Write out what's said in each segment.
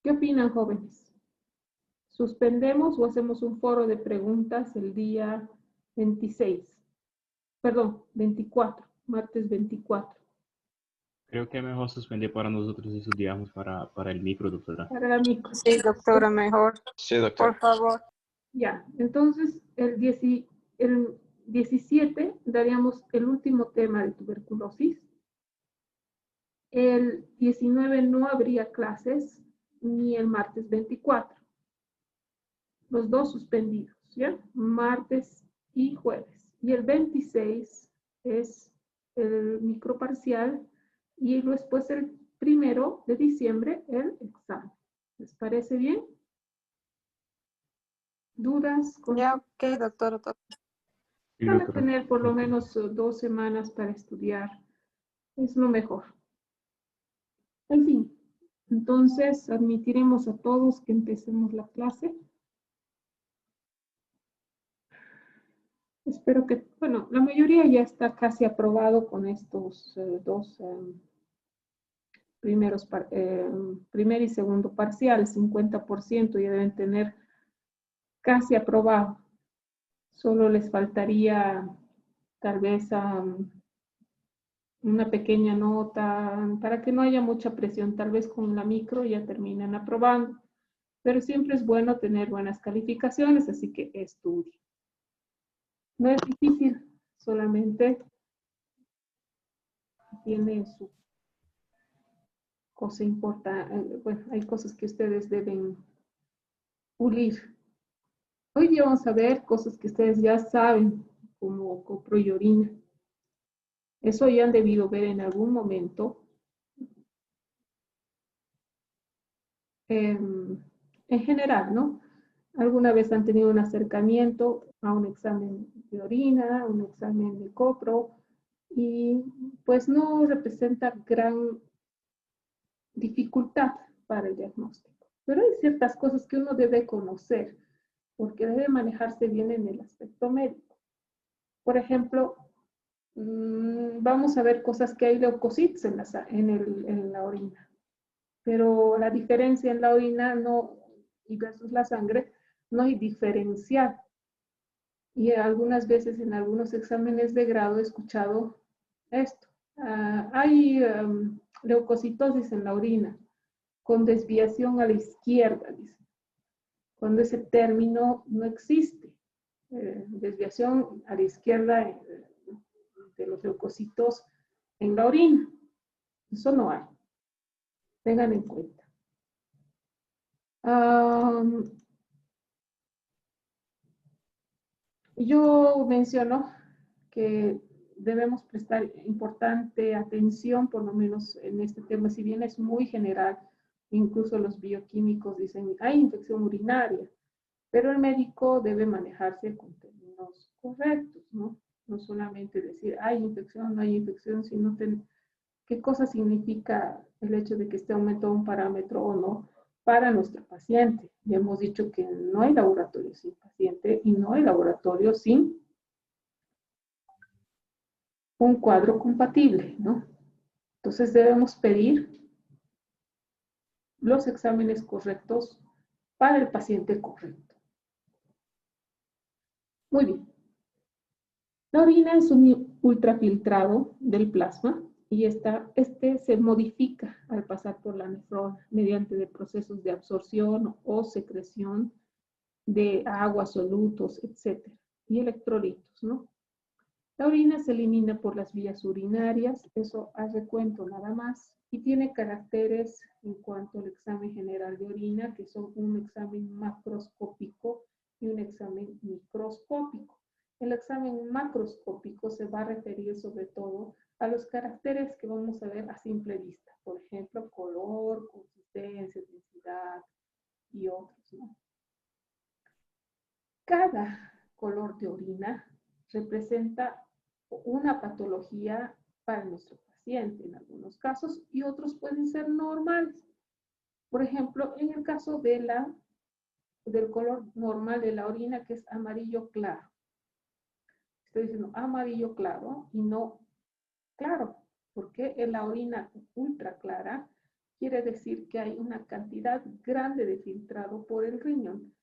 ¿Qué opinan, jóvenes? ¿Suspendemos o hacemos un foro de preguntas el día 26? Perdón, 24, martes 24. Creo que es mejor suspender para nosotros y estudiamos para el micro, doctora. Para la micro. Sí, doctora, mejor. Sí, doctor. Por favor. Ya, entonces el 17 daríamos el último tema de tuberculosis. El 19 no habría clases, ni el martes 24. Los dos suspendidos, ¿ya? Martes y jueves. Y el 26 es el microparcial y después el 1 de diciembre el examen. ¿Les parece bien? ¿Dudas? Ya, ok, doctora. Sí, Van a doctora. tener por lo menos 2 semanas para estudiar. Es lo mejor. En fin, entonces admitiremos a todos que empecemos la clase. Espero que, bueno, la mayoría ya está casi aprobado con estos dos primer y segundo parcial, 50% ya deben tener casi aprobado. Solo les faltaría tal vez una pequeña nota para que no haya mucha presión. Tal vez con la micro ya terminan aprobando. Pero siempre es bueno tener buenas calificaciones, así que estudien. No es difícil, solamente tiene su cosa importante. Bueno, hay cosas que ustedes deben pulir. Hoy día vamos a ver cosas que ustedes ya saben, como copro y orina. Eso ya han debido ver en algún momento. En general, ¿no? Alguna vez han tenido un acercamiento a un examen de orina, un examen de copro, y pues no representa gran dificultad para el diagnóstico. Pero hay ciertas cosas que uno debe conocer, porque debe manejarse bien en el aspecto médico. Por ejemplo, vamos a ver cosas que hay leucocitos en la orina. Pero la diferencia en la orina y versus la sangre, no hay diferencial. Y algunas veces en algunos exámenes de grado he escuchado esto. Hay leucocitosis en la orina con desviación a la izquierda, dice. Cuando ese término no existe. Desviación a la izquierda de los leucocitos en la orina. Eso no hay. Tengan en cuenta. Yo menciono que debemos prestar importante atención, por lo menos en este tema, si bien es muy general, incluso los bioquímicos dicen, hay infección urinaria, pero el médico debe manejarse con términos correctos, ¿no? No solamente decir, hay infección, no hay infección, sino qué cosa significa el hecho de que esté aumentado un parámetro o no para nuestro paciente. Ya hemos dicho que no hay laboratorio sin paciente y no hay laboratorio sin un cuadro compatible, ¿no? Entonces debemos pedir los exámenes correctos para el paciente correcto. Muy bien. La orina es un ultrafiltrado del plasma y este se modifica al pasar por la nefrona mediante de procesos de absorción o secreción de agua, solutos, etc. y electrolitos, ¿no? La orina se elimina por las vías urinarias, eso a recuento nada más, y tiene caracteres en cuanto al examen general de orina, que son un examen macroscópico y un examen microscópico. El examen macroscópico se va a referir sobre todo a los caracteres que vamos a ver a simple vista, por ejemplo, color, consistencia, densidad y otros, ¿no? Cada color de orina representa una patología para nuestro paciente en algunos casos y otros pueden ser normales. Por ejemplo, en el caso del color normal de la orina, que es amarillo claro. Estoy diciendo amarillo claro y no claro, porque en la orina ultra clara quiere decir que hay una cantidad grande de filtrado por el riñón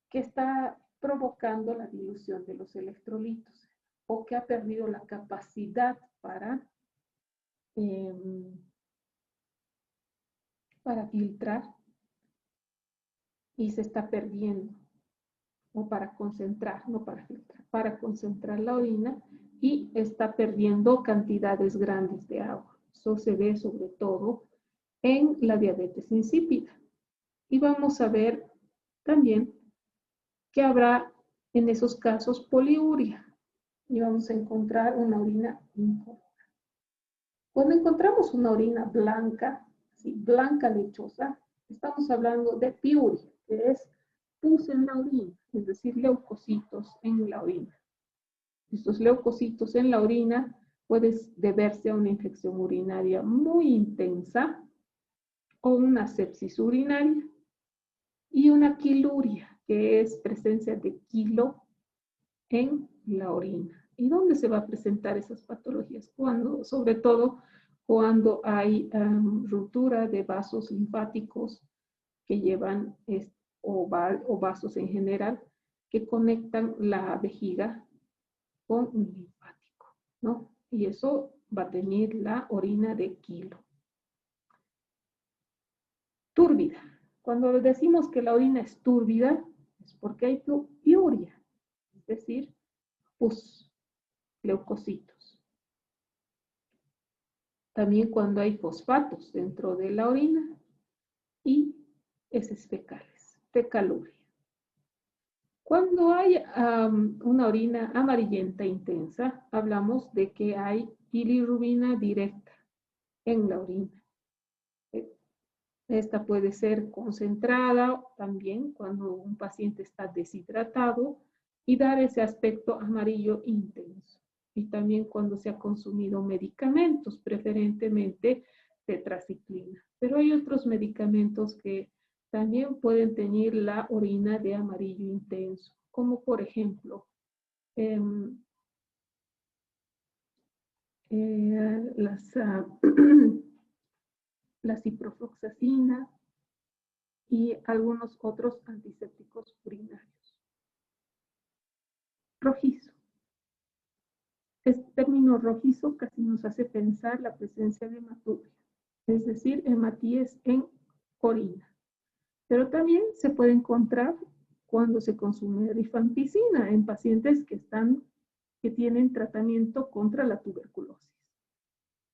que está provocando la dilución de los electrolitos o que ha perdido la capacidad para filtrar y se está perdiendo, o para concentrar, no para filtrar, para concentrar la orina y está perdiendo cantidades grandes de agua. Eso se ve sobre todo en la diabetes insípida. Y vamos a ver también que habrá en esos casos poliuria y vamos a encontrar una orina incolora. Cuando encontramos una orina blanca, así, blanca lechosa, estamos hablando de piuria, que es pus en la orina, es decir, leucocitos en la orina. Estos leucocitos en la orina pueden deberse a una infección urinaria muy intensa o una sepsis urinaria y una quiluria, que es presencia de quilo en la orina. ¿Y dónde se va a presentar esas patologías? Cuando, sobre todo cuando hay ruptura de vasos linfáticos que llevan, o vasos en general, que conectan la vejiga con un linfático, ¿no? Y eso va a tener la orina de quilo. Túrbida. Cuando decimos que la orina es túrbida, es porque hay piuria, es decir, pus, leucocitos. También cuando hay fosfatos dentro de la orina y heces fecales, fecaluria. Cuando hay una orina amarillenta intensa, hablamos de que hay bilirrubina directa en la orina. Esta puede ser concentrada también cuando un paciente está deshidratado y dar ese aspecto amarillo intenso. Y también cuando se ha consumido medicamentos, preferentemente tetraciclina. Pero hay otros medicamentos que también pueden tener la orina de amarillo intenso, como por ejemplo la ciprofloxacina y algunos otros antisépticos urinarios. Rojizo. Este término rojizo casi nos hace pensar la presencia de hematuria, es decir, hematíes en orina. Pero también se puede encontrar cuando se consume rifampicina en pacientes que tienen tratamiento contra la tuberculosis.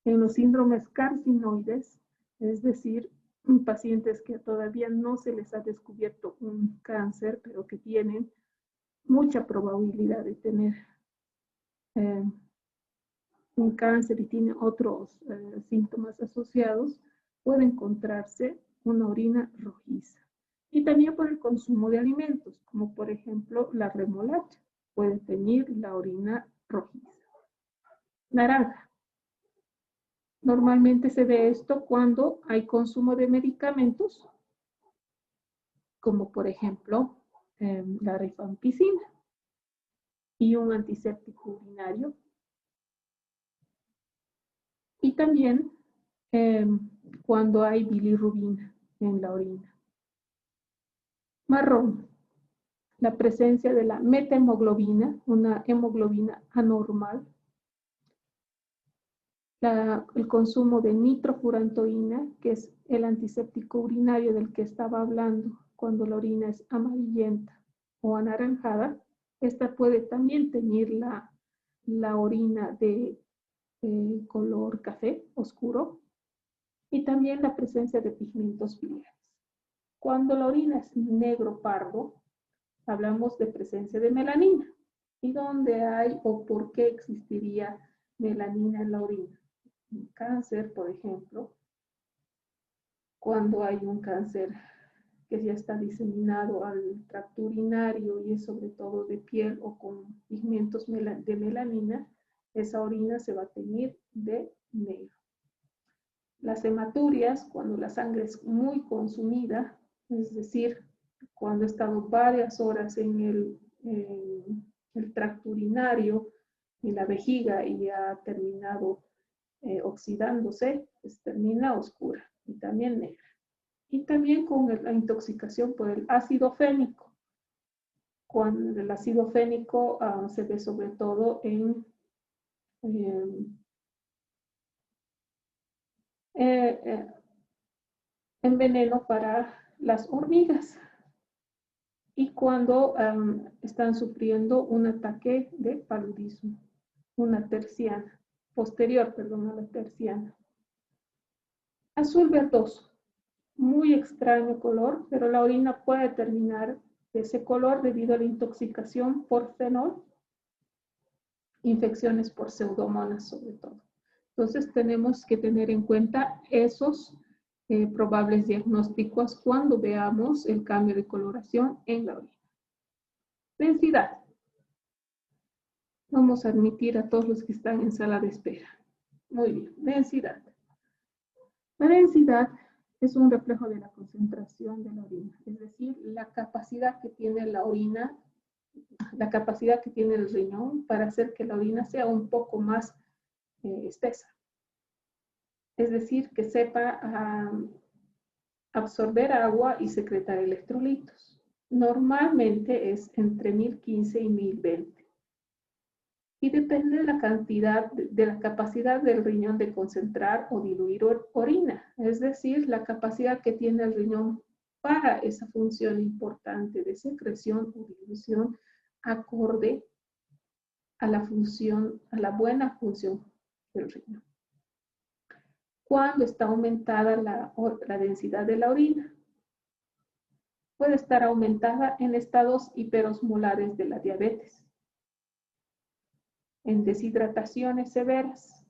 En los síndromes carcinoides, es decir, pacientes que todavía no se les ha descubierto un cáncer, pero que tienen mucha probabilidad de tener un cáncer y tienen otros síntomas asociados, puede encontrarse una orina rojiza. Y también por el consumo de alimentos, como por ejemplo la remolacha, puede tener la orina rojiza. Naranja. Normalmente se ve esto cuando hay consumo de medicamentos, como por ejemplo la rifampicina y un antiséptico urinario. Y también cuando hay bilirrubina en la orina. Marrón, la presencia de la metahemoglobina, una hemoglobina anormal. El consumo de nitrofurantoína, que es el antiséptico urinario del que estaba hablando cuando la orina es amarillenta o anaranjada. Esta puede también teñir la orina de color café oscuro y también la presencia de pigmentos biliares. Cuando la orina es negro pardo, hablamos de presencia de melanina. ¿Y dónde hay o por qué existiría melanina en la orina? En cáncer, por ejemplo, cuando hay un cáncer que ya está diseminado al tracto urinario y es sobre todo de piel o con pigmentos de melanina, esa orina se va a teñir de negro. Las hematurias, cuando la sangre es muy consumida, es decir, cuando ha estado varias horas en el tracto urinario, en la vejiga y ha terminado oxidándose, pues termina oscura. y también negra. Y también con la intoxicación por el ácido fénico. Cuando el ácido fénico se ve sobre todo en veneno para las hormigas y cuando están sufriendo un ataque de paludismo, una terciana, posterior, perdón, a la terciana. Azul verdoso, muy extraño color, pero la orina puede terminar de ese color debido a la intoxicación por fenol, infecciones por pseudomonas sobre todo. Entonces tenemos que tener en cuenta esos probables diagnósticos cuando veamos el cambio de coloración en la orina. Densidad. Vamos a admitir a todos los que están en sala de espera. Muy bien, densidad. La densidad es un reflejo de la concentración de la orina, es decir, la capacidad que tiene la orina, la capacidad que tiene el riñón para hacer que la orina sea un poco más espesa. Es decir, que sepa absorber agua y secretar electrolitos. Normalmente es entre 1015 y 1020. Y depende de la cantidad, de la capacidad del riñón de concentrar o diluir orina. Es decir, la capacidad que tiene el riñón para esa función importante de secreción o dilución acorde a la función, a la buena función del riñón. Cuando está aumentada la densidad de la orina, puede estar aumentada en estados hiperosmolares de la diabetes, en deshidrataciones severas,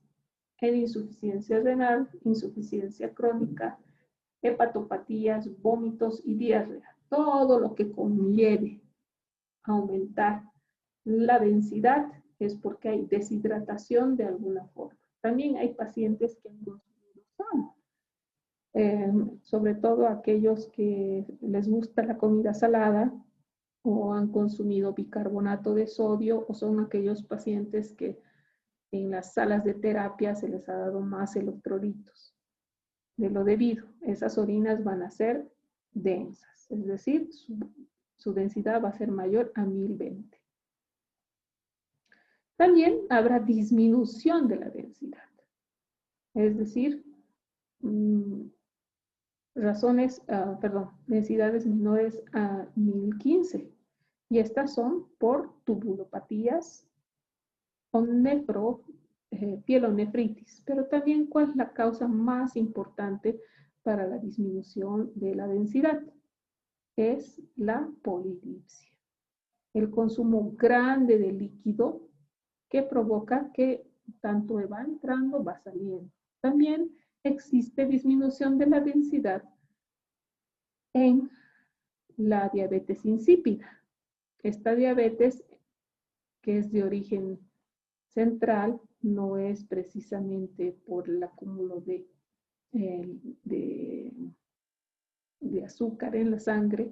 en insuficiencia renal, insuficiencia crónica, hepatopatías, vómitos y diarrea. Todo lo que conlleve aumentar la densidad es porque hay deshidratación de alguna forma. También hay pacientes que han consumido sal, sobre todo aquellos que les gusta la comida salada o han consumido bicarbonato de sodio o son aquellos pacientes que en las salas de terapia se les ha dado más electrolitos de lo debido. Esas orinas van a ser densas, es decir, su densidad va a ser mayor a 1020. También habrá disminución de la densidad, es decir, densidades menores a 1015. Y estas son por tubulopatías o pielonefritis. Pero también, ¿cuál es la causa más importante para la disminución de la densidad? Es la polidipsia. El consumo grande de líquido que provoca que tanto va entrando, va saliendo. También existe disminución de la densidad en la diabetes insípida. Esta diabetes, que es de origen central, no es precisamente por el acúmulo de azúcar en la sangre,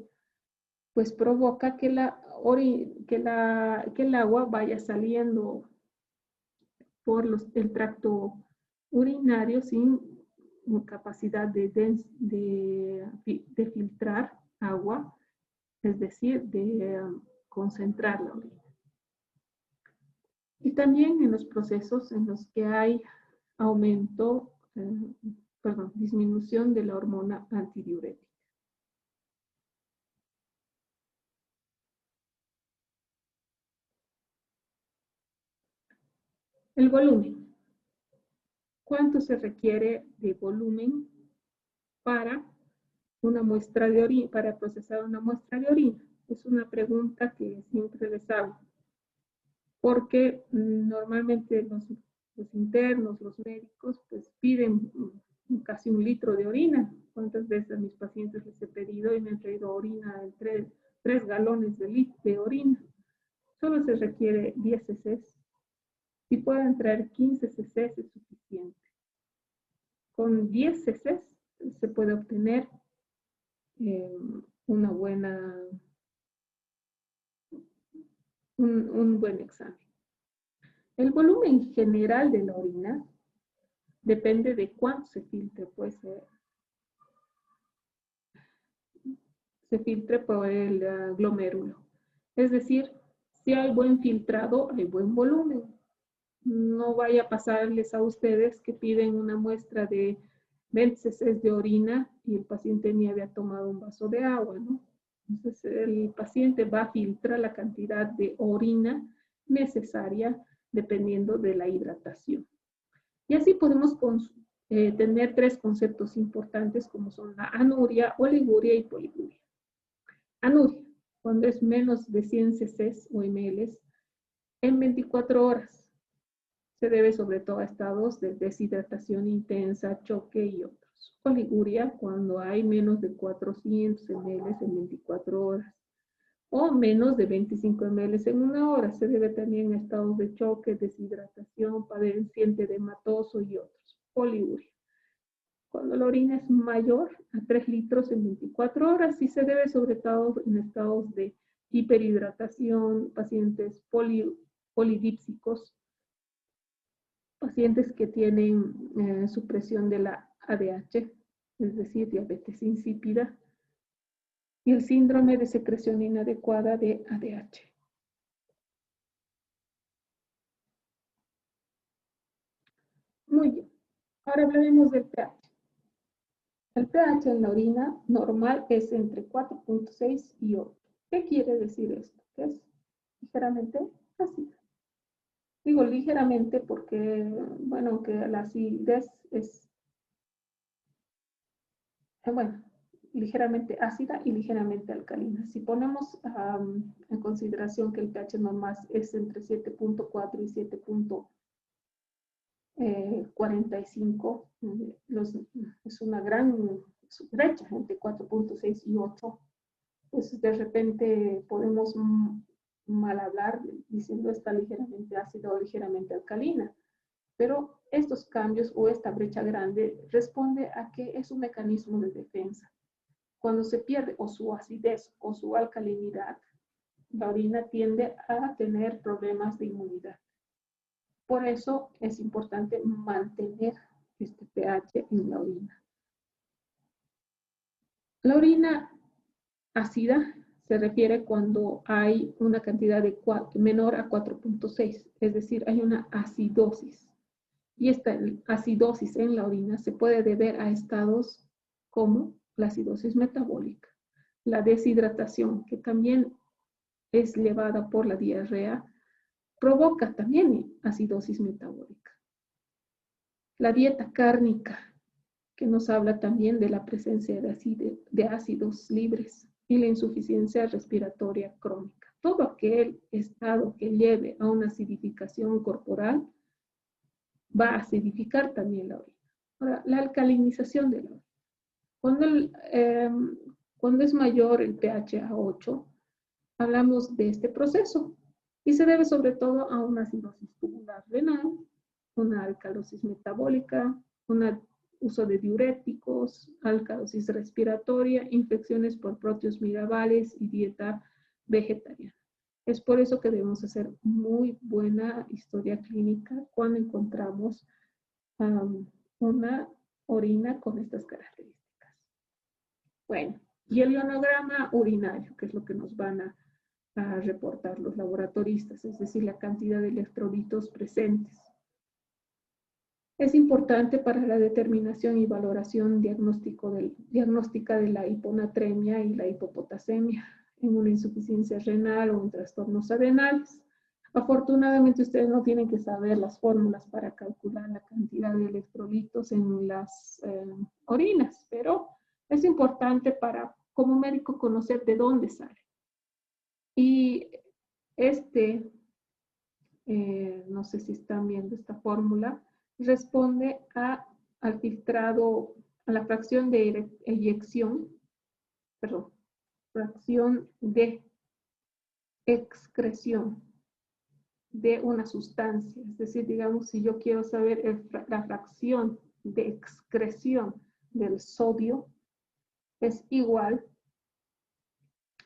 pues provoca que el agua vaya saliendo por el tracto urinario sin capacidad de filtrar agua, es decir, de concentrar la orina. Y también en los procesos en los que hay disminución de la hormona antidiurética. El volumen. ¿Cuánto se requiere de volumen para una muestra de orina, para procesar una muestra de orina? Es una pregunta que siempre les hago. Porque normalmente los internos, los médicos, pues piden casi 1 litro de orina. ¿Cuántas veces a mis pacientes les he pedido y me han traído orina entre 3 galones de orina? Solo se requiere 10 cc. Si pueden traer 15 cc es suficiente. Con 10 cc se puede obtener un buen examen. El volumen general de la orina depende de cuánto se filtre. Puede ser se filtre por el glomérulo. Es decir, si hay buen filtrado, hay buen volumen. No vaya a pasarles a ustedes que piden una muestra de 20 cc de orina y el paciente ni había tomado un vaso de agua, ¿no? Entonces, el paciente va a filtrar la cantidad de orina necesaria dependiendo de la hidratación. Y así podemos tener tres conceptos importantes como son la anuria, oliguria y poliguria. Anuria, cuando es menos de 100 cc o ml en 24 horas. Se debe sobre todo a estados de deshidratación intensa, choque y otros. Oliguria, cuando hay menos de 400 ml en 24 horas o menos de 25 ml en una hora. Se debe también a estados de choque, deshidratación, padeciente edematoso y otros. Poliguria, cuando la orina es mayor a 3 litros en 24 horas y se debe sobre todo en estados de hiperhidratación, pacientes polidípsicos, pacientes que tienen supresión de la ADH, es decir, diabetes insípida, y el síndrome de secreción inadecuada de ADH. Muy bien, ahora hablaremos del pH. El pH en la orina normal es entre 4.6 y 8. ¿Qué quiere decir esto? Que es ligeramente ácida. Digo ligeramente porque, bueno, que la acidez es, ligeramente ácida y ligeramente alcalina. Si ponemos en consideración que el pH normal es entre 7.4 y 7.45, es una gran brecha entre 4.6 y 8. Pues de repente podemos mal hablar diciendo está ligeramente ácida o ligeramente alcalina. Pero estos cambios o esta brecha grande responde a que es un mecanismo de defensa. Cuando se pierde o su acidez o su alcalinidad, la orina tiende a tener problemas de inmunidad. Por eso es importante mantener este pH en la orina. La orina ácida se refiere cuando hay una cantidad de menor a 4.6, es decir, hay una acidosis. Y esta acidosis en la orina se puede deber a estados como la acidosis metabólica, la deshidratación, que también es llevada por la diarrea, provoca también acidosis metabólica. La dieta cárnica, que nos habla también de la presencia de ácidos libres y la insuficiencia respiratoria crónica. Todo aquel estado que lleve a una acidificación corporal va a acidificar también la orina. Ahora, la alcalinización de la orina. Cuando es mayor el pH a 8, hablamos de este proceso y se debe sobre todo a una acidosis tubular renal, una alcalosis metabólica, un uso de diuréticos, alcalosis respiratoria, infecciones por proteos mirabales y dieta vegetariana. Es por eso que debemos hacer muy buena historia clínica cuando encontramos una orina con estas características. Bueno, y el ionograma urinario, que es lo que nos van a reportar los laboratoristas, es decir, la cantidad de electrolitos presentes. Es importante para la determinación y valoración diagnóstica de la hiponatremia y la hipopotasemia en una insuficiencia renal o en trastornos adrenales. Afortunadamente ustedes no tienen que saber las fórmulas para calcular la cantidad de electrolitos en las orinas, pero es importante para, como médico, conocer de dónde sale. Y no sé si están viendo esta fórmula, responde al filtrado, a la fracción de eyección, perdón, fracción de excreción de una sustancia. Es decir, digamos, si yo quiero saber la fracción de excreción del sodio, es igual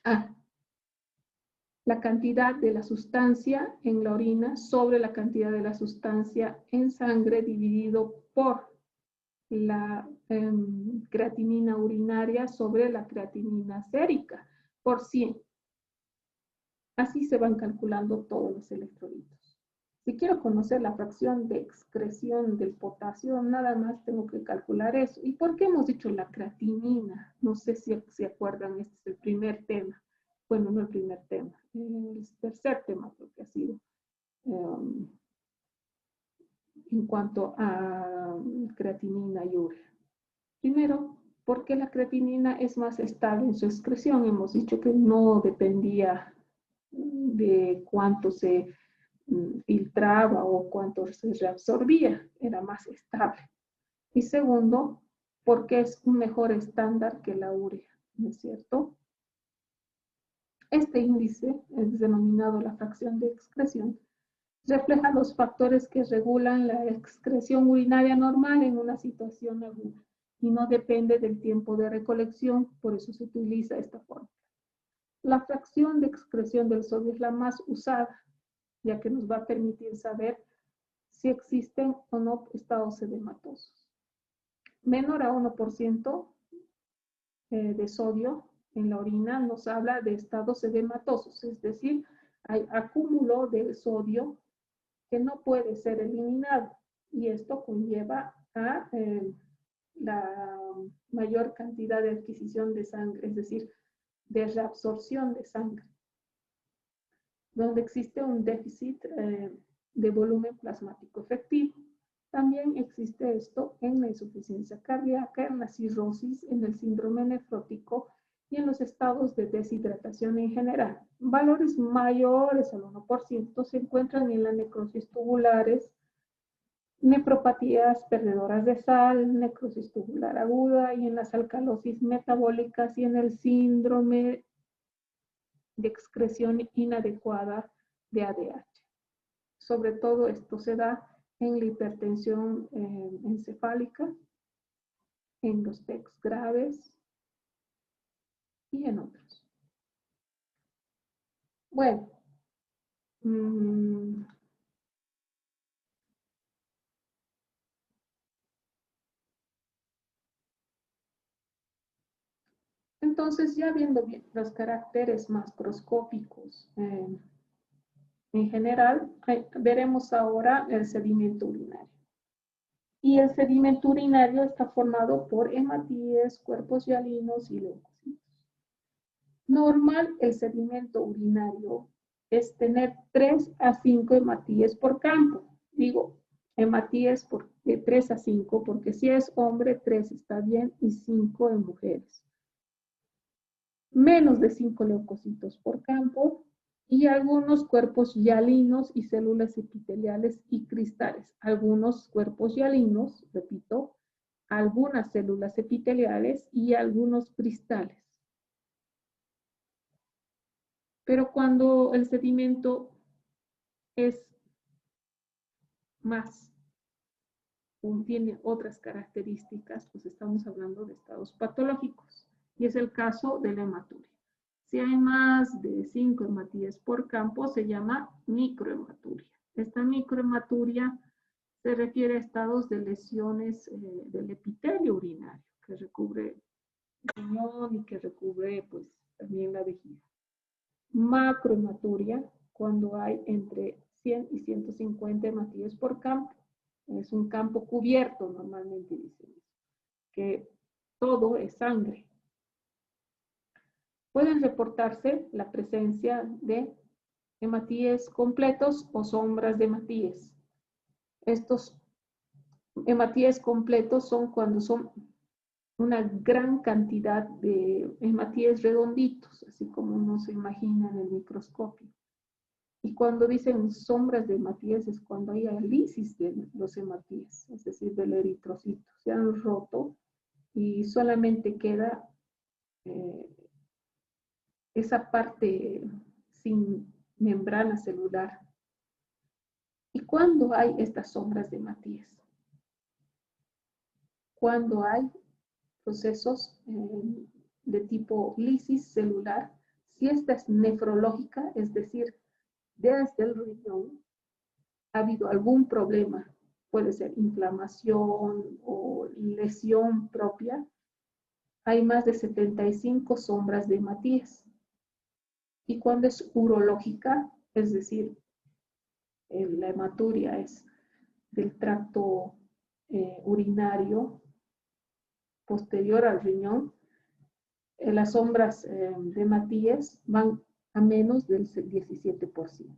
a la cantidad de la sustancia en la orina sobre la cantidad de la sustancia en sangre dividido por la creatinina urinaria sobre la creatinina sérica por 100. Así se van calculando todos los electrolitos. Si quiero conocer la fracción de excreción del potasio, nada más tengo que calcular eso. ¿Y por qué hemos dicho la creatinina? No sé si se acuerdan, este es el primer tema. Bueno, no el primer tema, el tercer tema creo que ha sido. En cuanto a creatinina y urea. Primero, porque la creatinina es más estable en su excreción. Hemos dicho que no dependía de cuánto se filtraba o cuánto se reabsorbía, era más estable. Y segundo, porque es un mejor estándar que la urea, ¿no es cierto? Este índice es denominado la fracción de excreción. Refleja los factores que regulan la excreción urinaria normal en una situación aguda y no depende del tiempo de recolección, por eso se utiliza esta fórmula. La fracción de excreción del sodio es la más usada, ya que nos va a permitir saber si existen o no estados edematosos. Menor a 1% de sodio en la orina nos habla de estados edematosos, es decir, hay acúmulo de sodio que no puede ser eliminado y esto conlleva a la mayor cantidad de adquisición de sangre, es decir, de reabsorción de sangre, donde existe un déficit de volumen plasmático efectivo. También existe esto en la insuficiencia cardíaca, en la cirrosis, en el síndrome nefrótico y en los estados de deshidratación en general. Valores mayores al 1% se encuentran en las necrosis tubulares, nefropatías perdedoras de sal, necrosis tubular aguda y en las alcalosis metabólicas y en el síndrome de excreción inadecuada de ADH. Sobre todo esto se da en la hipertensión encefálica, en los TECs graves y en otros. Bueno, entonces ya viendo bien los caracteres macroscópicos en general, veremos ahora el sedimento urinario. Y el sedimento urinario está formado por hematíes, cuerpos hialinos y leucocitos. Normal, el sedimento urinario es tener 3 a 5 hematíes por campo. Digo, hematíes de 3 a 5, porque si es hombre, 3 está bien y 5 en mujeres. Menos de 5 leucocitos por campo y algunos cuerpos hialinos y células epiteliales y cristales. Algunos cuerpos hialinos, repito, algunas células epiteliales y algunos cristales. Pero cuando el sedimento es más, tiene otras características, pues estamos hablando de estados patológicos. Y es el caso de la hematuria. Si hay más de 5 hematíes por campo, se llama microhematuria. Esta microhematuria se refiere a estados de lesiones del epitelio urinario, que recubre el riñón y que recubre pues, también la vejiga. Macrohematuria, cuando hay entre 100 y 150 hematíes por campo. Es un campo cubierto, normalmente dicen, que todo es sangre. Pueden reportarse la presencia de hematíes completos o sombras de hematíes. Estos hematíes completos son cuando son una gran cantidad de hematíes redonditos, así como uno se imagina en el microscopio. Y cuando dicen sombras de hematíes es cuando hay alisis de los hematíes, es decir, del eritrocito. Se han roto y solamente queda esa parte sin membrana celular. ¿Y cuándo hay estas sombras de hematíes? Cuando hay procesos de tipo lisis celular, si esta es nefrológica, es decir, desde el riñón ha habido algún problema, puede ser inflamación o lesión propia, hay más de 75 sombras de Matías. Y cuando es urológica, es decir, la hematuria es del tracto urinario posterior al riñón, las sombras de Matías van a menos del 17%.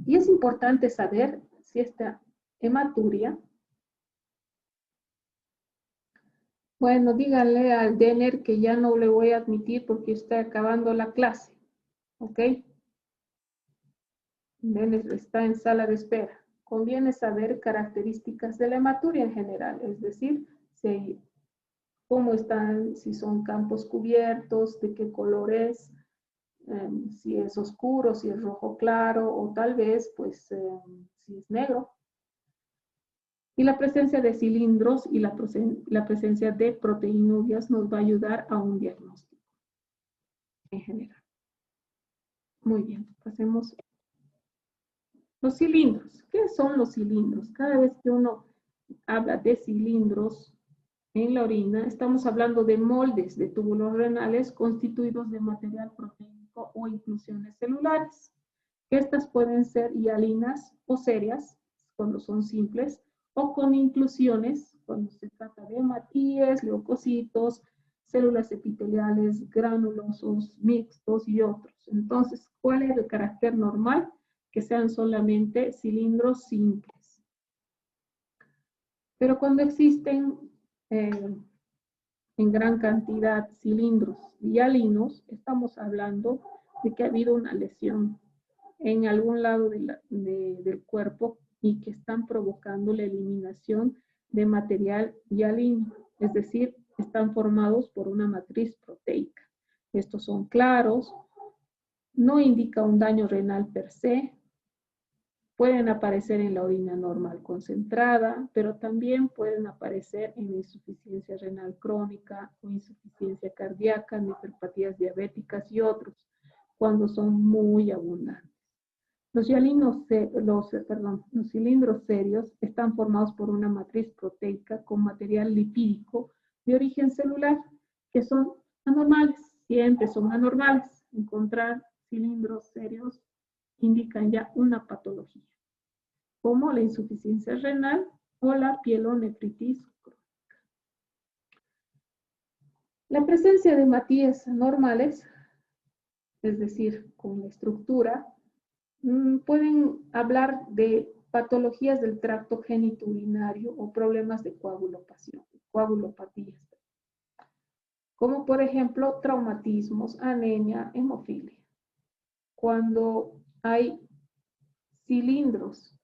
Y es importante saber si esta hematuria, bueno, díganle al Denner que ya no le voy a admitir porque está acabando la clase, ¿ok? Denner está en sala de espera. Conviene saber características de la hematuria en general, es decir, cómo están, si son campos cubiertos, de qué color es, si es oscuro, si es rojo claro, o tal vez, pues, si es negro. Y la presencia de cilindros y la presencia de proteinurias nos va a ayudar a un diagnóstico en general. Muy bien, pasemos. Los cilindros. ¿Qué son los cilindros? Cada vez que uno habla de cilindros en la orina, estamos hablando de moldes de túbulos renales constituidos de material proteínico o inclusiones celulares. Estas pueden ser hialinas o serias, cuando son simples, o con inclusiones, cuando se trata de hematíes, leucocitos, células epiteliales, granulosos, mixtos y otros. Entonces, ¿cuál es el carácter normal? Que sean solamente cilindros simples. Pero cuando existen en gran cantidad cilindros hialinos, estamos hablando de que ha habido una lesión en algún lado del cuerpo y que están provocando la eliminación de material hialino, es decir, están formados por una matriz proteica. Estos son claros, no indica un daño renal per se, pueden aparecer en la orina normal concentrada, pero también pueden aparecer en insuficiencia renal crónica o insuficiencia cardíaca, nefropatías diabéticas y otros, cuando son muy abundantes. Los cilindros serios están formados por una matriz proteica con material lipídico de origen celular, que son anormales, siempre son anormales. Encontrar cilindros serios indican ya una patología, como la insuficiencia renal o la pielonefritis crónica. La presencia de hematíes normales, es decir, con la estructura, pueden hablar de patologías del tracto genitourinario o problemas de coagulopatías, como por ejemplo traumatismos, anemia, hemofilia. Cuando hay cilindros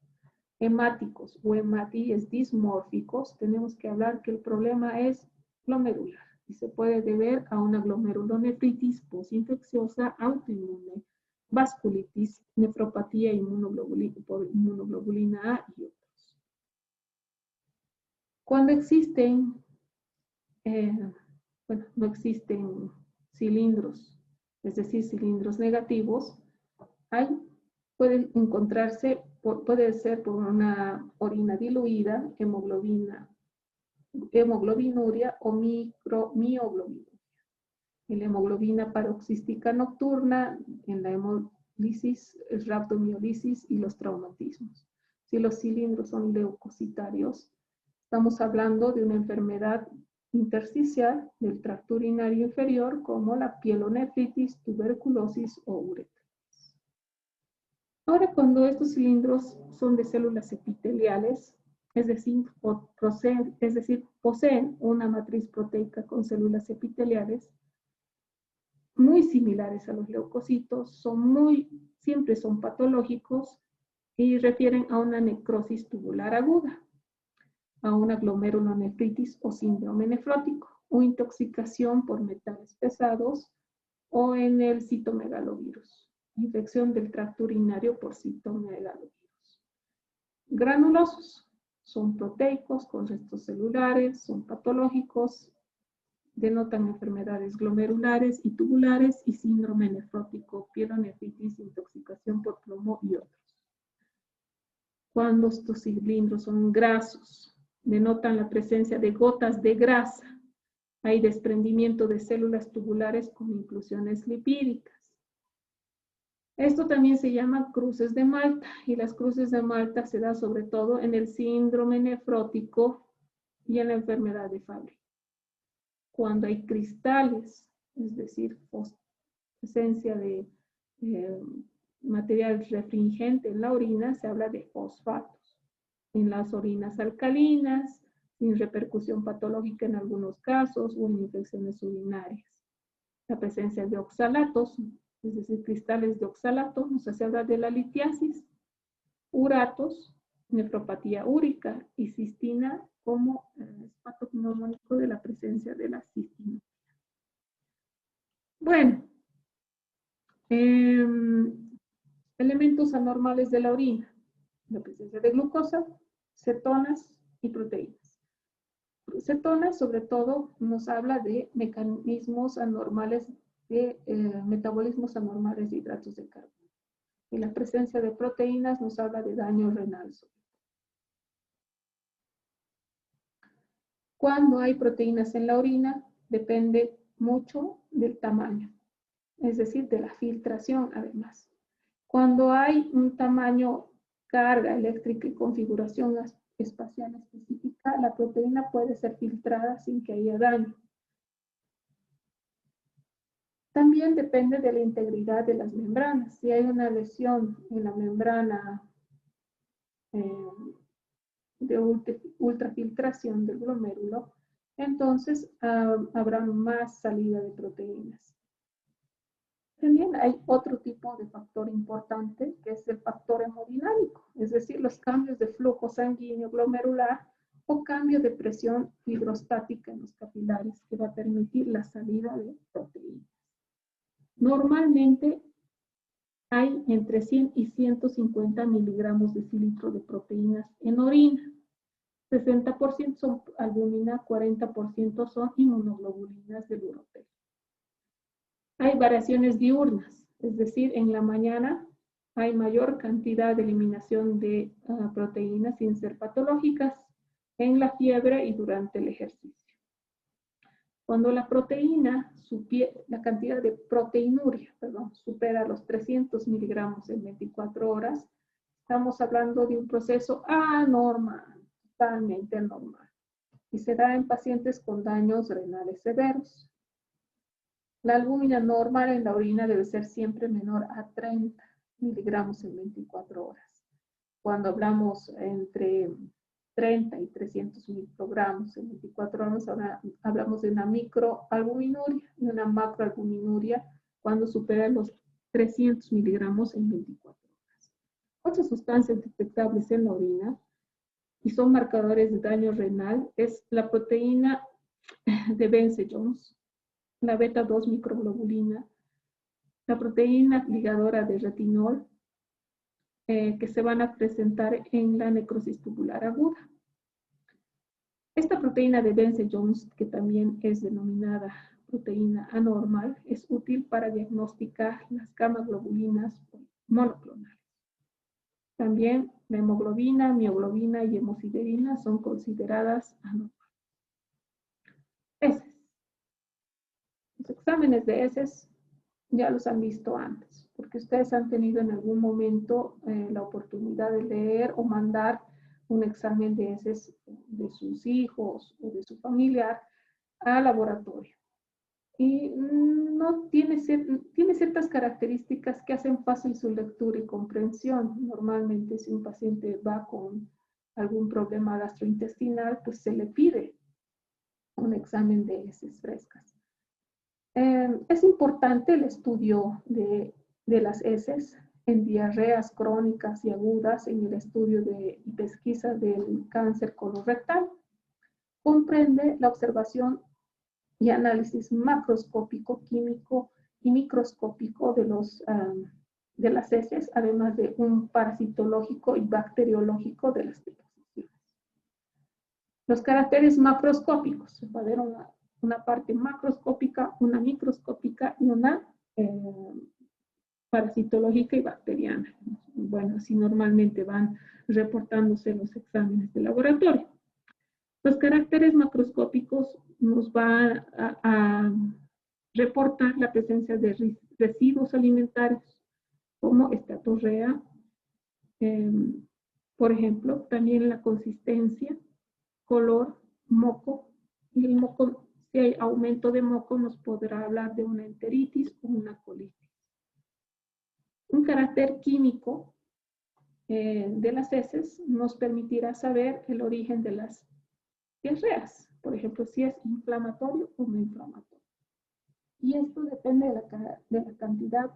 hemáticos o hematíes dismórficos, tenemos que hablar que el problema es glomerular y se puede deber a una glomerulonefritis postinfecciosa autoinmune, vasculitis, nefropatía por inmunoglobulina A y otros. Cuando existen, no existen cilindros, es decir, cilindros negativos, puede encontrarse, puede ser por una orina diluida, hemoglobinuria o mioglobinuria. En la hemoglobina paroxística nocturna, en la hemólisis, rhabdomiólisis y los traumatismos. Si los cilindros son leucocitarios, estamos hablando de una enfermedad intersticial del tracto urinario inferior como la pielonefritis, tuberculosis o uretritis. Ahora, cuando estos cilindros son de células epiteliales, es decir, poseen una matriz proteica con células epiteliales, muy similares a los leucocitos, siempre son patológicos y refieren a una necrosis tubular aguda, a una glomerulonefritis o síndrome nefrótico, o intoxicación por metales pesados, o en el citomegalovirus, infección del tracto urinario por citomegalovirus. Granulosos, son proteicos con restos celulares, son patológicos, denotan enfermedades glomerulares y tubulares y síndrome nefrótico, pielonefritis, intoxicación por plomo y otros. Cuando estos cilindros son grasos, denotan la presencia de gotas de grasa Hay desprendimiento de células tubulares con inclusiones lipídicas. Esto también se llama cruces de Malta, y las cruces de Malta se da sobre todo en el síndrome nefrótico y en la enfermedad de Fabry. Cuando hay cristales, es decir, presencia de material refringente en la orina, se habla de fosfatos. En las orinas alcalinas, sin repercusión patológica en algunos casos, o en infecciones urinarias. La presencia de oxalatos, es decir, cristales de oxalato, nos hace hablar de la litiasis, uratos, nefropatía úrica, y cistina como patognomónico de la presencia de la cistina. Bueno, elementos anormales de la orina, la presencia de glucosa, cetonas y proteínas. Cetonas, sobre todo, nos habla de mecanismos anormales, de metabolismos anormales de hidratos de carbono. Y la presencia de proteínas nos habla de daño renal. Cuando hay proteínas en la orina, depende mucho del tamaño, es decir, de la filtración además. Cuando hay un tamaño, carga eléctrica y configuración espacial específica, la proteína puede ser filtrada sin que haya daño. También depende de la integridad de las membranas. Si hay una lesión en la membrana de ultrafiltración del glomérulo, entonces habrá más salida de proteínas. También hay otro tipo de factor importante, que es el factor hemodinámico, es decir, los cambios de flujo sanguíneo glomerular o cambio de presión hidrostática en los capilares, que va a permitir la salida de proteínas. Normalmente hay entre 100 y 150 miligramos de cilitro de proteínas en orina. 60% son albúmina, 40% son inmunoglobulinas del urotelo. Hay variaciones diurnas, es decir, en la mañana hay mayor cantidad de eliminación de proteínas sin ser patológicas, en la fiebre y durante el ejercicio. Cuando la proteína, la cantidad de proteinuria, supera los 300 miligramos en 24 horas, estamos hablando de un proceso anormal, totalmente anormal, y se da en pacientes con daños renales severos. La albúmina normal en la orina debe ser siempre menor a 30 miligramos en 24 horas. Cuando hablamos entre 30 y 300 microgramos en 24 horas, ahora hablamos de una microalbuminuria y una macroalbuminuria cuando supera los 300 miligramos en 24 horas. Otras sustancias detectables en la orina y son marcadores de daño renal es la proteína de Vence-Jones, la beta-2 microglobulina, la proteína ligadora de retinol, que se van a presentar en la necrosis tubular aguda. Esta proteína de Vence-Jones, que también es denominada proteína anormal, es útil para diagnosticar las gamma-globulinas monoclonales. También la hemoglobina, mioglobina y hemosiderina son consideradas anormales. Heces. Los exámenes de heces ya los han visto antes, porque ustedes han tenido en algún momento la oportunidad de leer o mandar un examen de heces de sus hijos o de su familiar al laboratorio. Y no tiene ciertas características que hacen fácil su lectura y comprensión. Normalmente, si un paciente va con algún problema gastrointestinal, pues se le pide un examen de heces frescas. Es importante el estudio de las heces en diarreas crónicas y agudas, en el estudio y pesquisa del cáncer colorectal. Comprende la observación y análisis macroscópico, químico y microscópico de las heces, además de un parasitológico y bacteriológico de las deposiciones. Los caracteres macroscópicos, va a haber una parte macroscópica, una microscópica y una parasitológica y bacteriana. Bueno, así normalmente van reportándose los exámenes de laboratorio. Los caracteres macroscópicos nos va a reportar la presencia de residuos alimentarios como estatorrea, por ejemplo, también la consistencia, color, moco. Y el moco, si hay aumento de moco, nos podrá hablar de una enteritis o una colitis. Un carácter químico de las heces nos permitirá saber el origen de las diarreas. Por ejemplo, si es inflamatorio o no inflamatorio. Y esto depende de la cantidad